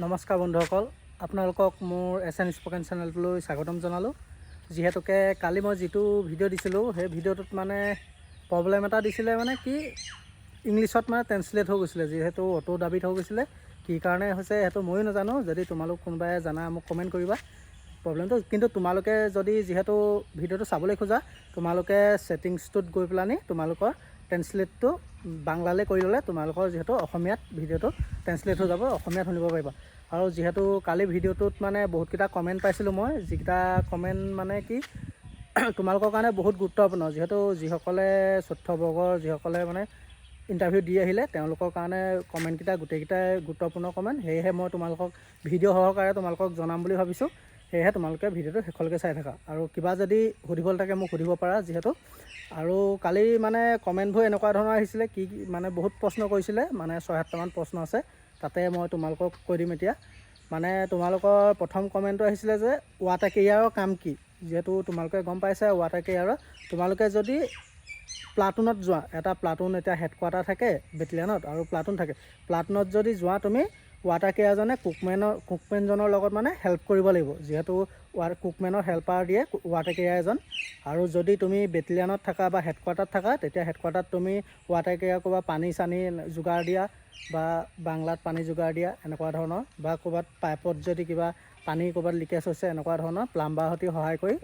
নমস্কাৰ বন্ধুসকল, আপোনালোকক মোৰ SN স্পকেন চেনেলটোলৈ স্বাগতম জনালোঁ। যিহেতুকে কালি মই যিটো ভিডিঅ' দিছিলোঁ সেই ভিডিঅ'টোত মানে প্ৰব্লেম এটা দিছিলে, মানে কি ইংলিছত মানে ট্ৰেন্সলেট হৈ গৈছিলে, যিহেতু অটো ডাবিত হৈ গৈছিলে। কি কাৰণে হৈছে সেইটো ময়ো নাজানো। যদি তোমালোক কোনোবাই জানা মোক কমেণ্ট কৰিবা প্ৰব্লেমটো। কিন্তু তোমালোকে যদি যিহেতু ভিডিঅ'টো চাবলৈ খোজা, তোমালোকে ছেটিংছটোত গৈ পেলানি তোমালোকৰ ট্ৰেন্সলেটটো বাংলালৈ কৰি ল'লে তোমালোকৰ যিহেতু অসমীয়াত ভিডিঅ'টো ট্ৰেন্সলেট হৈ যাব, অসমীয়াত শুনিব পাৰিবা। আৰু যিহেতু কালি ভিডিঅ'টোত মানে বহুতকেইটা কমেণ্ট পাইছিলোঁ মই, যিকেইটা কমেণ্ট মানে কি তোমালোকৰ কাৰণে বহুত গুৰুত্বপূৰ্ণ। যিহেতু যিসকলে চতুৰ্থ বৰ্গৰ যিসকলে মানে ইণ্টাৰভিউ দি আহিলে তেওঁলোকৰ কাৰণে কমেণ্টকেইটা গোটেইকেইটাই গুৰুত্বপূৰ্ণ কমেণ্ট। সেয়েহে মই তোমালোকক ভিডিঅ' সহকাৰে তোমালোকক জনাম বুলি ভাবিছোঁ। সেয়েহে তোমালোকে ভিডিঅ'টো শেষলৈকে চাই থাকা, আৰু কিবা যদি সুধিবলৈ থাকে মোক সুধিব পাৰা। যিহেতু আৰু কালি মানে কমেণ্টবোৰ এনেকুৱা ধৰণৰ আহিছিলে, কি মানে বহুত প্ৰশ্ন কৰিছিলে, মানে 6-7টামান প্ৰশ্ন আছে। তাতে মই তোমালোকক কৈ দিম এতিয়া। মানে তোমালোকৰ প্ৰথম কমেণ্টটো আহিছিলে যে ৱাটাৰ কেৰিয়াৰৰ কাম কি। যিহেতু তোমালোকে গম পাইছা ৱাটাৰ কেৰিয়াৰৰ, তোমালোকে যদি প্লাটুনত যোৱা, এটা প্লাটুন এতিয়া হেডকোৱাৰ্টাৰ থাকে বেটেলিয়ানত, আৰু প্লাটুন থাকে। প্লাটুনত যদি যোৱা তুমি, ৱাটাৰ কেৰিয়াৰজনে কুকমেনজনৰ লগত মানে হেল্প কৰিব লাগিব। যিহেতু কুকমেনৰ হেল্পাৰ দিয়ে ৱাটাৰ কেৰিয়াৰ এজন। আৰু যদি তুমি বেটেলিয়ানত থাকা বা হেডকোৱাৰ্টাৰত থাকা, তেতিয়া হেডকোৱাৰ্টাৰত তুমি ৱাটাৰ কেৰিয়াৰ ক'ৰবাত পানী চানী যোগাৰ দিয়া, বা বাংলাত পানী যোগাৰ দিয়া এনেকুৱা ধৰণৰ, বা ক'ৰবাত পাইপত যদি কিবা পানী ক'ৰবাত লিকেজ হৈছে এনেকুৱা ধৰণৰ প্লাম্বাৰৰ সৈতে সহায় কৰি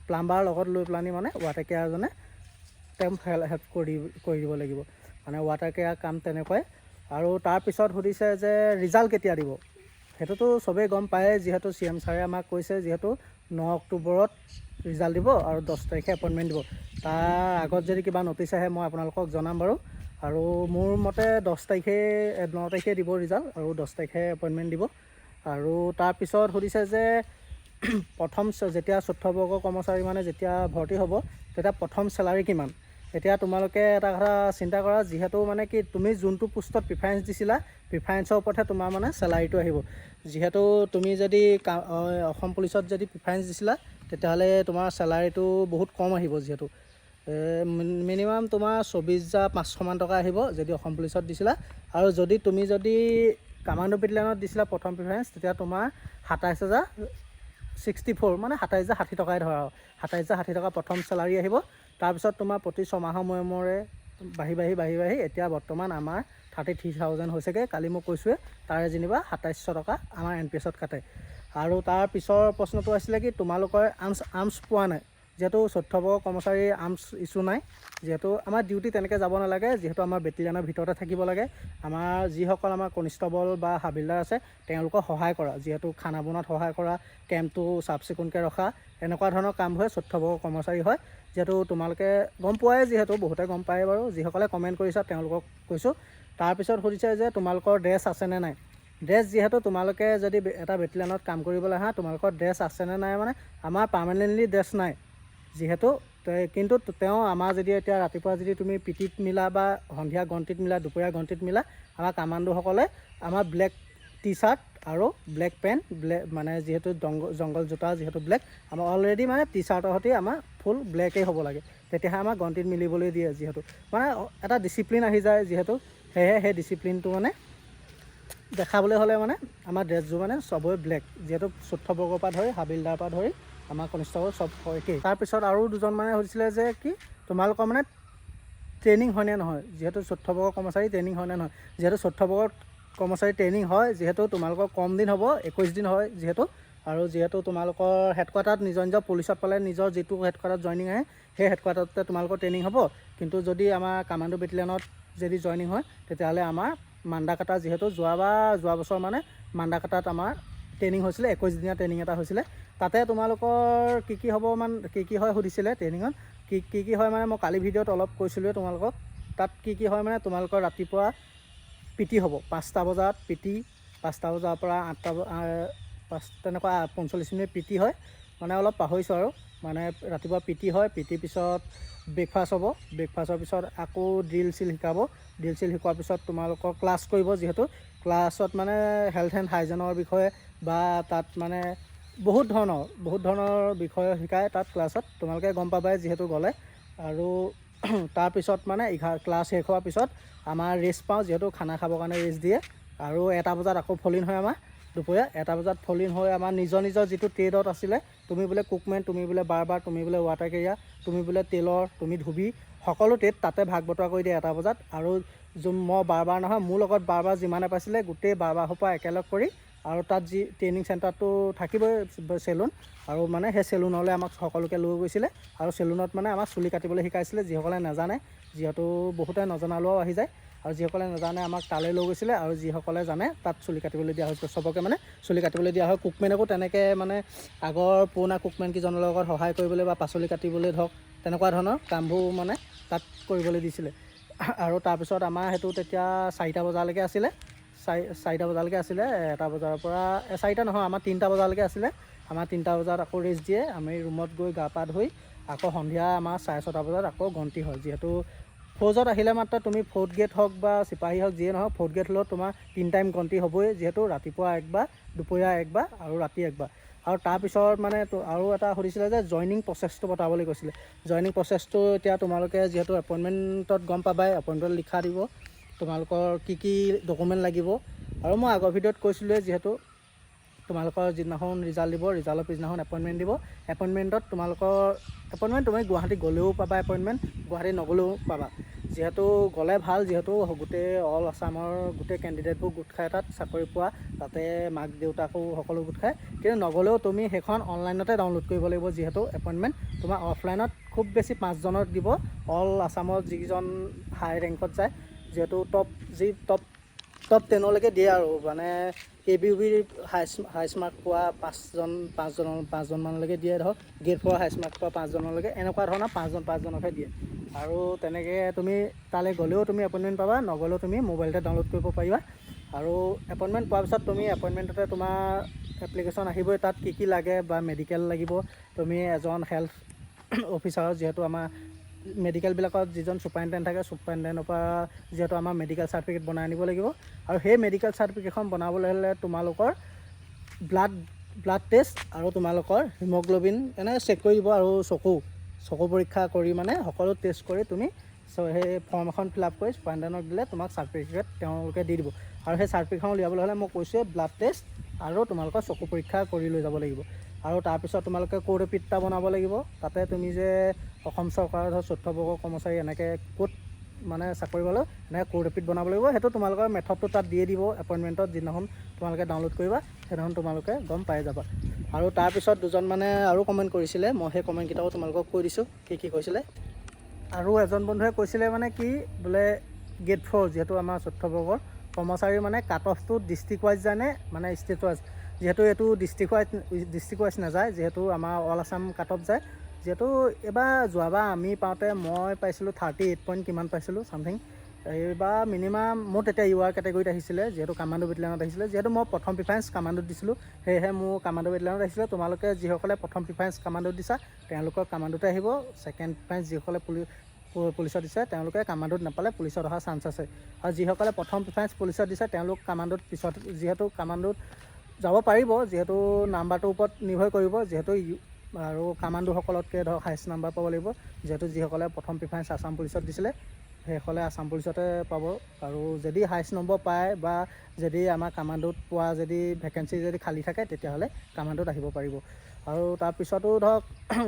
প্লাম্বাৰৰ লগত লৈ পেলানি মানে ৱাটাৰ কেৰিয়াৰজনে তেওঁক হেল্প কৰি দিব লাগিব। মানে ৱাটাৰ কেয়াৰ কাম তেনেকুৱাই। আৰু তাৰপিছত সুধিছে যে ৰিজাল্ট কেতিয়া দিব। সেইটোতো চবেই গম পায়ে, যিহেতু CM ছাৰে আমাক কৈছে যিহেতু 9 অক্টোবৰত ৰিজাল্ট দিব আৰু 10 তাৰিখে এপইণ্টমেণ্ট দিব। তাৰ আগত যদি কিবা নটিচ আহে মই আপোনালোকক জনাম বাৰু। আৰু মোৰ মতে 9 তাৰিখে দিব ৰিজাল্ট, আৰু 10 তাৰিখে এপইণ্টমেণ্ট দিব। আৰু তাৰপিছত সুধিছে যে প্ৰথম যেতিয়া চতুৰ্থ বৰ্গৰ কৰ্মচাৰী মানে যেতিয়া ভৰ্তি হ'ব, তেতিয়া প্ৰথম চেলাৰী কিমান। এতিয়া তোমালোকে এটা কথা চিন্তা কৰা, যিহেতু মানে কি তুমি যোনটো পোষ্টত প্ৰিফাৰেঞ্চ দিছিলা, প্ৰিফাৰেঞ্চৰ ওপৰতহে তোমাৰ মানে চেলাৰীটো আহিব। যিহেতু তুমি যদি অসম পুলিচত যদি প্ৰিফাৰেঞ্চ দিছিলা, তেতিয়াহ'লে তোমাৰ চেলাৰীটো বহুত কম আহিব। যিহেতু মিনিমাম তোমাৰ 24,500 মান টকা আহিব যদি অসম পুলিচত দিছিলা। আৰু যদি কামাণ্ডো বেটেলিয়ানত দিছিলা প্ৰথম প্ৰিফাৰেঞ্চ, তেতিয়া তোমাৰ 27,064 মানে 27,060 টকাই ধৰা আৰু 27,060 টকা প্ৰথম চেলাৰী আহিব। তাৰপিছত তোমাৰ প্ৰতি 6 মাহৰ মূৰে বাঢ়ি এতিয়া বৰ্তমান আমাৰ 33,000 হৈছেগৈ। কালি মই কৈছোঁৱে, তাৰে যেনিবা 2700 টকা আমাৰ NPSত কাটে। আৰু তাৰ পিছৰ প্ৰশ্নটো আছিলে কি তোমালোকৰ আৰ্মছ পোৱা নাই। যিহেতু চতুৰ্থ বৰ্গৰ কৰ্মচাৰী আৰ্মছ ইছ্যু নাই। যিহেতু আমাৰ ডিউটি তেনেকৈ যাব নালাগে, যিহেতু আমাৰ বেটেলিয়ানৰ ভিতৰতে থাকিব লাগে। আমাৰ যিসকল আমাৰ কনিষ্টেবল বা হাবিলদাৰ আছে তেওঁলোকক সহায় কৰা, যিহেতু খানা বনোৱাত সহায় কৰা, কেম্পটো চাফ চিকুণকৈ ৰখা, এনেকুৱা ধৰণৰ কামবোৰে চতুৰ্থ বৰ্গৰ কৰ্মচাৰী হয়। যিহেতু তোমালোকে গম পোৱাই, যিহেতু বহুতে গম পায় বাৰু। যিসকলে কমেণ্ট কৰিছা তেওঁলোকক কৈছোঁ। তাৰপিছত সুধিছে যে তোমালোকৰ ড্ৰেছ আছেনে নাই। ড্ৰেছ যিহেতু তোমালোকে যদি এটা বেটেলিয়ানত কাম কৰিবলৈ আহা, তোমালোকৰ ড্ৰেছ আছেনে নাই মানে আমাৰ পাৰ্মানেণ্টলি ড্ৰেছ নাই। যিহেতু কিন্তু আমাৰ যদি এতিয়া ৰাতিপুৱা যদি তুমি পিটিত মিলা, বা সন্ধিয়া গন্তিত মিলা, দুপৰীয়া গন্তিত মিলা, আমাৰ কামাণ্ডোসকলে আমাৰ ব্লেক টি-চাৰ্ট আৰু ব্লেক পেণ্ট, মানে যিহেতু জংগল জোতা যিহেতু ব্লেক, আমাৰ অলৰেডি মানে টি-চাৰ্টৰ সৈতে আমাৰ ফুল ব্লেকেই হ'ব লাগে। তেতিয়াহে আমাৰ গন্তিত মিলিবলৈ দিয়ে। যিহেতু মানে এটা ডিচিপ্লিন আহি যায়, যিহেতু সেয়েহে সেই ডিচিপ্লিনটো মানে দেখাবলৈ হ'লে মানে আমাৰ ড্ৰেছযোৰ মানে চবৰে ব্লেক। যিহেতু চতুৰ্থ বৰ্গৰ পৰা ধৰি হাবিলদাৰৰ পৰা ধৰি আমাৰ কনিষ্টেবল চব একেই। তাৰপিছত আৰু দুজন মানে সুধিছিলে যে কি তোমালোকৰ মানে ট্ৰেইনিং হয়নে নহয়। যিহেতু চতুৰ্থ বৰ্গৰ কৰ্মচাৰী ট্ৰেইনিং হয়নে নহয়। যিহেতু চতুৰ্থ বৰ্গৰ কৰ্মচাৰী ট্ৰেইনিং হয়, যিহেতু তোমালোকৰ কম দিন হ'ব, 21 দিন হয় যিহেতু। আৰু যিহেতু তোমালোকৰ হেডকোৱাৰ্টাৰত নিজৰ পুলিচত পালে নিজৰ যিটো হেডকোৱাৰ্টাৰত জইনিং আহে, সেই হেডকোৱাৰ্টাৰতে তোমালোকৰ ট্ৰেইনিং হ'ব। কিন্তু যদি আমাৰ কামাণ্ডো বেটেলিয়ানত যদি জইনিং হয়, তেতিয়াহ'লে আমাৰ মান্দাকাটা, যিহেতু যোৱা বছৰ মানে মান্দাকাটাত আমাৰ ট্ৰেইনিং হৈছিলে, 21 দিনীয়া ট্ৰেইনিং এটা হৈছিলে। তাতে তোমালোকৰ কি হ'ব কি হয় সুধিছিলে ট্ৰেইনিঙত। কি হয় মানে মই কালি ভিডিঅ'ত অলপ কৈছিলোঁৱে তোমালোকক। তাত কি হয় মানে তোমালোকৰ ৰাতিপুৱা পিটি হ'ব 5টা বজাত পিটি, 5টা বজাৰ পৰা 8টা তেনেকুৱা 45 মিনিট পিটি হয়। মানে অলপ পাহৰিছোঁ আৰু মানে ৰাতিপুৱা পিটি হয়। পিটিৰ পিছত ব্ৰেকফাষ্ট হ'ব, ব্ৰেকফাষ্টৰ পিছত আকৌ ড্ৰিল চিল শিকাব। ড্ৰিল চিল শিকোৱাৰ পিছত তোমালোকৰ ক্লাছ কৰিব। যিহেতু ক্লাছত মানে হেল্থ এণ্ড হাইজেনৰ বিষয়ে, বা তাত মানে বহুত ধৰণৰ বিষয় শিকায় তাত ক্লাছত, তোমালোকে গম পাবাই যিহেতু গ'লে। আৰু তাৰপিছত মানে ক্লাছ শেষ হোৱাৰ পিছত আমাৰ ৰেষ্ট পাওঁ, যিহেতু খানা খাবৰ কাৰণে ৰেষ্ট দিয়ে। আৰু 1টা বজাত আকৌ ফলিন হয় আমাৰ। দুপৰীয়া 1টা বজাত ফল ইন হৈ আমাৰ নিজৰ যিটো ট্ৰেডত আছিলে, তুমি বোলে কুকমেন, তুমি বোলে বাৰবাৰ, তুমি বোলে ৱাটাৰ কেৰিয়াৰ, তুমি বোলে তেলৰ, তুমি ধুবি, সকলো ট্ৰেড তাতে ভাগ বতৰা কৰি দিয়ে 1টা বজাত। আৰু মই বাৰবাৰ নহয়, মোৰ লগত বাৰবাৰ যিমানে পাইছিলে গোটেই বাৰবাৰসোপা একেলগ কৰি, আৰু তাত যি ট্ৰেইনিং চেণ্টাৰটো থাকিবই চেলুন, আৰু মানে সেই চেলুনলৈ আমাক সকলোকে লৈ গৈছিলে। আৰু চেলুনত মানে আমাক চুলি কাটিবলৈ শিকাইছিলে, যিসকলে নাজানে, যিহেতু বহুতে নজনালৈও আহি যায়, আৰু যিসকলে নাজানে আমাক তালৈ লৈ গৈছিলে, আৰু যিসকলে জানে তাত চুলি কাটিবলৈ দিয়া হৈছিলে। চবকে মানে চুলি কাটিবলৈ দিয়া হয়। কুকমেনকো তেনেকৈ মানে আগৰ পুৰণা কুকমেনকেইজনৰ লগত সহায় কৰিবলৈ বা পাচলি কাটিবলৈ ধৰক তেনেকুৱা ধৰণৰ কামবোৰ মানে তাত কৰিবলৈ দিছিলে। আৰু তাৰপিছত আমাৰ সেইটো তেতিয়া 4টা বজালৈকে আছিলে, 4টা বজালৈকে আছিলে। 1টা বজাৰ পৰা 4টা নহয়, আমাৰ 3টা বজালৈকে আছিলে। আমাৰ 3টা বজাত আকৌ ৰেষ্ট দিয়ে, আমি ৰুমত গৈ গা পা ধুই আকৌ সন্ধিয়া আমাৰ 6:30 বজাত আকৌ গন্তি হয়। যিহেতু ফৌজত আহিলে মাত্ৰ তুমি 4th গ্ৰেড হওক বা চিপাহী হওক, যিয়ে নহওক 4th গ্ৰেড হ'লেও তোমাৰ 3 টাইম গন্তি হ'বই, যিহেতু ৰাতিপুৱা একবাৰ, দুপৰীয়া একবাৰ আৰু ৰাতি একবাৰ। আৰু তাৰপিছত মানে আৰু এটা সুধিছিলে যে জইনিং প্ৰচেছটো বতাবলৈ কৈছিলে। জইনিং প্ৰচেছটো এতিয়া তোমালোকে যিহেতু এপইণ্টমেণ্টত গম পাবাই, এপইণ্টমেণ্টত লিখা দিব তোমালোকৰ কি ডকুমেণ্ট লাগিব। আৰু মই আগৰ ভিডিঅ'ত কৈছিলোঁৱে, যিহেতু তোমালোকৰ যিদিনাখন ৰিজাল্ট দিব, ৰিজাল্টৰ পিছদিনাখন এপইণ্টমেণ্ট দিব। এপইণ্টমেণ্টত তোমালোকৰ এপইণ্টমেণ্ট তুমি গুৱাহাটী গ'লেও পাবা, এপইণ্টমেণ্ট গুৱাহাটী নগ'লেও পাবা। যিহেতু গ'লে ভাল, যিহেতু গোটেই অল আছামৰ গোটেই কেণ্ডিডেটবোৰ গোট খায় তাত চাকৰি পোৱা, তাতে মাক দেউতাকো সকলো গোট খায়। কিন্তু নগ'লেও তুমি সেইখন অনলাইনতে ডাউনলোড কৰিব লাগিব, যিহেতু এপইণ্টমেণ্ট তোমাৰ অফলাইনত খুব বেছি 5জনক দিব, অল আছামত যিকেইজন হাই ৰেংকত যায়। যিহেতু টপ 10লৈকে দিয়ে, আৰু মানে ABUB হাইষ্ট মাৰ্ক পোৱা 5জনমানলৈকে দিয়ে, ধৰক গ্ৰেড 4 হাইষ্ট মাৰ্ক পোৱা 5জনলৈকে, এনেকুৱা ধৰণৰ 5জনকহে দিয়ে। আৰু তেনেকৈ তুমি তালৈ গ'লেও তুমি এপইণ্টমেণ্ট পাবা, নগ'লেও তুমি মোবাইলতে ডাউনলোড কৰিব পাৰিবা। আৰু এপইণ্টমেণ্ট পোৱাৰ পিছত তুমি এপইণ্টমেণ্টতে তোমাৰ এপ্লিকেশ্যন আহিবই, তাত কি লাগে বা মেডিকেল লাগিব, তুমি এজন হেল্থ অফিচাৰৰ, যিহেতু আমাৰ মেডিকেলবিলাকত যিজন ছুপাৰিনটেণ্ডেণ্ট থাকে, ছুপাৰিনটেণ্ডেণ্টৰ পৰা যিহেতু আমাৰ মেডিকেল চাৰ্টিফিকেট বনাই আনিব লাগিব। আৰু সেই মেডিকেল চাৰ্টিফিকেটখন বনাবলৈ হ'লে তোমালোকৰ ব্লাড টেষ্ট আৰু তোমালোকৰ হিমগ্ল'বিন এনেকৈ চেক কৰি দিব, আৰু চকু পৰীক্ষা কৰি মানে সকলো টেষ্ট কৰি তুমি সেই ফৰ্ম এখন ফিল আপ কৰি ছুপাৰিনটেণ্ডেণ্টক দিলে তোমাক চাৰ্টিফিকেট তেওঁলোকে দি দিব। আৰু সেই চাৰ্টিফিকেটখন উলিয়াবলৈ হ'লে মই কৈছোঁৱে, ব্লাড টেষ্ট আৰু তোমালোকৰ চকু পৰীক্ষা কৰি লৈ যাব লাগিব। আৰু তাৰপিছত তোমালোকে ক'ড এপিট এটা বনাব লাগিব, তাতে তুমি যে অসম চৰকাৰৰ ধৰক 14 বৰ্গৰ কৰ্মচাৰী এনেকৈ ক'ত মানে চাকৰি পালেও এনেকৈ ক'ড এপিট বনাব লাগিব। সেইটো তোমালোকৰ মেথডটো তাত দিয়ে দিব, এপইণ্টমেণ্টত যিদিনাখন তোমালোকে ডাউনলোড কৰিবা সেইদিনাখন তোমালোকে গম পাই যাবা। আৰু তাৰপিছত দুজন মানে আৰু কমেণ্ট কৰিছিলে, মই সেই কমেণ্টকেইটাও তোমালোকক কৈ দিছোঁ কি কৈছিলে। আৰু এজন বন্ধুৱে কৈছিলে মানে কি বোলে গ্ৰেড 4 যিহেতু আমাৰ 14 বৰ্গৰ কৰ্মচাৰী মানে কাট অফটো ডিষ্ট্ৰিক্ট ৱাইজ যায় নে মানে ষ্টেট ৱাইজ, যিহেতু এইটো ডিষ্ট্ৰিক্ট ৱাইজ নাযায়, যিহেতু আমাৰ অল আছাম কাট অফ যায়। যিহেতু যোৱাবাৰ আমি পাওঁতে মই পাইছিলোঁ 38 পইণ্ট কিমান পাইছিলোঁ চামথিং। এইবাৰ মিনিমাম মোৰ তেতিয়া UR কেটেগৰীত আহিছিলে, যিহেতু কামাণ্ডো বেটেলিয়নত আহিছিলে। যিহেতু মই প্ৰথম প্ৰিফাৰেঞ্চ কামাণ্ডোত দিছিলোঁ, সেয়েহে মোৰ কামাণ্ডো বেটেলিয়নত আহিছিলে। তোমালোকে যিসকলে প্ৰথম প্ৰিফাৰেঞ্চ কামাণ্ডোত দিছা তেওঁলোকৰ কামাণ্ডোতে আহিব। ছেকেণ্ড প্ৰিফাৰেঞ্চ যিসকলে পুলিচত দিছে তেওঁলোকে কামাণ্ডোত নাপালে পুলিচত অহাৰ চান্স আছে। আৰু যিসকলে প্ৰথম প্ৰিফাৰেঞ্চ পুলিচত দিছে তেওঁলোক কামাণ্ডোত পিছত যিহেতু কামাণ্ডোত যাব পাৰিব, যিহেতু নাম্বাৰটোৰ ওপৰত নিৰ্ভৰ কৰিব। যিহেতু আৰু কামাণ্ডোসকলতকৈ ধৰক হাইষ্ট নাম্বাৰ পাব লাগিব, যিহেতু যিসকলে প্ৰথম প্ৰিফাৰেঞ্চ আছাম পুলিচত দিছিলে সেইসকলে আছাম পুলিচতে পাব। আৰু যদি হাইষ্ট নম্বৰ পায় বা যদি আমাৰ কামাণ্ডোত পোৱা যদি ভেকেঞ্চি যদি খালী থাকে তেতিয়াহ'লে কামাণ্ডোত আহিব পাৰিব। আৰু তাৰপিছতো ধৰক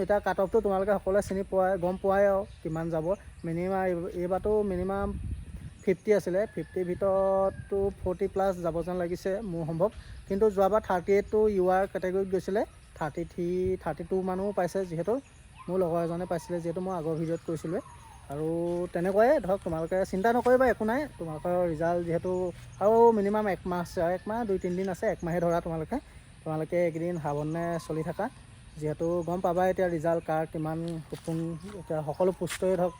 এতিয়া কাট অফটো তোমালোকে সকলোৱে গম পোৱাই আৰু কিমান যাব। মিনিমাম এইবাৰতো মিনিমাম 50 আছিলে, 50ৰ ভিতৰততো 40+ যাব যেন লাগিছে মোৰ সম্ভৱ। কিন্তু যোৱাবাৰ 38টো UR কেটেগৰীত গৈছিলে, 33, 32 মানো পাইছে, যিহেতু মোৰ লগৰ এজনে পাইছিলে, যিহেতু মই আগৰ ভিডিঅ'ত কৈছিলোঁ। আৰু তেনেকুৱাই ধৰক তোমালোকে চিন্তা নকৰিবা, একো নাই। তোমালোকৰ ৰিজাল্ট যিহেতু আৰু মিনিমাম 1 মাহ আছে, 1 মাহ 2-3 দিন আছে, 1 মাহে ধৰা তোমালোকে এইকেইদিন সাৱধানে চলি থাকা। যিহেতু গম পাবা এতিয়া ৰিজাল্ট কাৰ কিমান সপোন, এতিয়া সকলো পোষ্টৰে ধৰক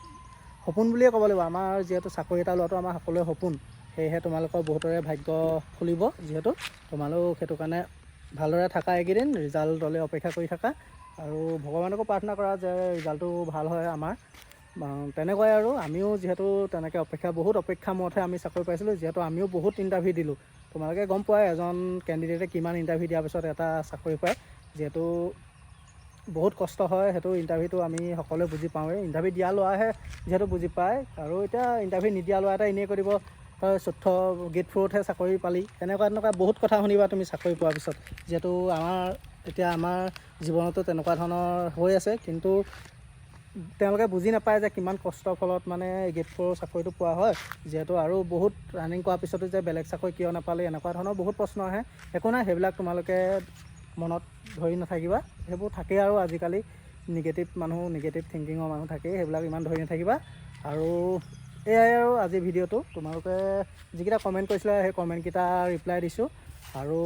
সপোন বুলিয়ে ক'ব লাগিব। আমাৰ যিহেতু চাকৰি এটা লোৱাটো আমাৰ সকলোৰে সপোন, সেয়েহে তোমালোকৰ বহুতৰে ভাগ্য খুলিব। যিহেতু তোমালোক সেইটো কাৰণে ভালদৰে থাকা, এইকেইদিন ৰিজাল্টলৈ অপেক্ষা কৰি থাকা, আৰু ভগৱানকো প্ৰাৰ্থনা কৰা যে ৰিজাল্টটো ভাল হয় আমাৰ। তেনেকুৱাই আৰু আমিও যিহেতু তেনেকৈ বহুত অপেক্ষা মূৰতহে আমি চাকৰি পাইছিলোঁ। যিহেতু আমিও বহুত ইণ্টাৰভিউ দিলোঁ, তোমালোকে গম পোৱাই এজন কেণ্ডিডেটে কিমান ইণ্টাৰভিউ দিয়াৰ পিছত এটা চাকৰি পায়। যিহেতু বহুত কষ্ট হয়, সেইটো ইণ্টাৰভিউটো আমি সকলোৱে বুজি পাওঁৱেই। ইণ্টাৰভিউ দিয়া ল'ৰাহে যিহেতু বুজি পায়, আৰু এতিয়া ইণ্টাৰভিউ নিদিয়া ল'ৰা এটা এনেই কৰিব তই 14 গেট 4হে চাকৰি পালি, এনেকুৱা বহুত কথা শুনিবা তুমি চাকৰি পোৱাৰ পিছত। যিহেতু আমাৰ জীৱনতো তেনেকুৱা ধৰণৰ হৈ আছে, কিন্তু তেওঁলোকে বুজি নাপায় যে কিমান কষ্টৰ ফলত মানে গেট 4 চাকৰিটো পোৱা হয়। যিহেতু আৰু বহুত ৰানিং কৰাৰ পিছতো যে বেলেগ চাকৰি কিয় নাপালে, এনেকুৱা ধৰণৰ বহুত প্ৰশ্ন আহে। একো নাই, সেইবিলাক তোমালোকে মনত ধৰি নাথাকিবা, সেইবোৰ থাকেই আৰু আজিকালি নিগেটিভ থিংকিঙৰ মানুহ থাকেই, সেইবিলাক ইমান ধৰি নাথাকিবা। আৰু এয়াই আৰু আজিৰ ভিডিঅ'টো। তোমালোকে যিকেইটা কমেণ্ট কৰিছিলা সেই কমেণ্টকেইটা ৰিপ্লাই দিছোঁ। আৰু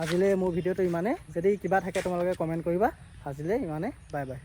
আজিলৈ মোৰ ভিডিঅ'টো ইমানেই। যদি কিবা থাকে তোমালোকে কমেণ্ট কৰিবা। আজিলৈ ইমানেই, বাই বাই।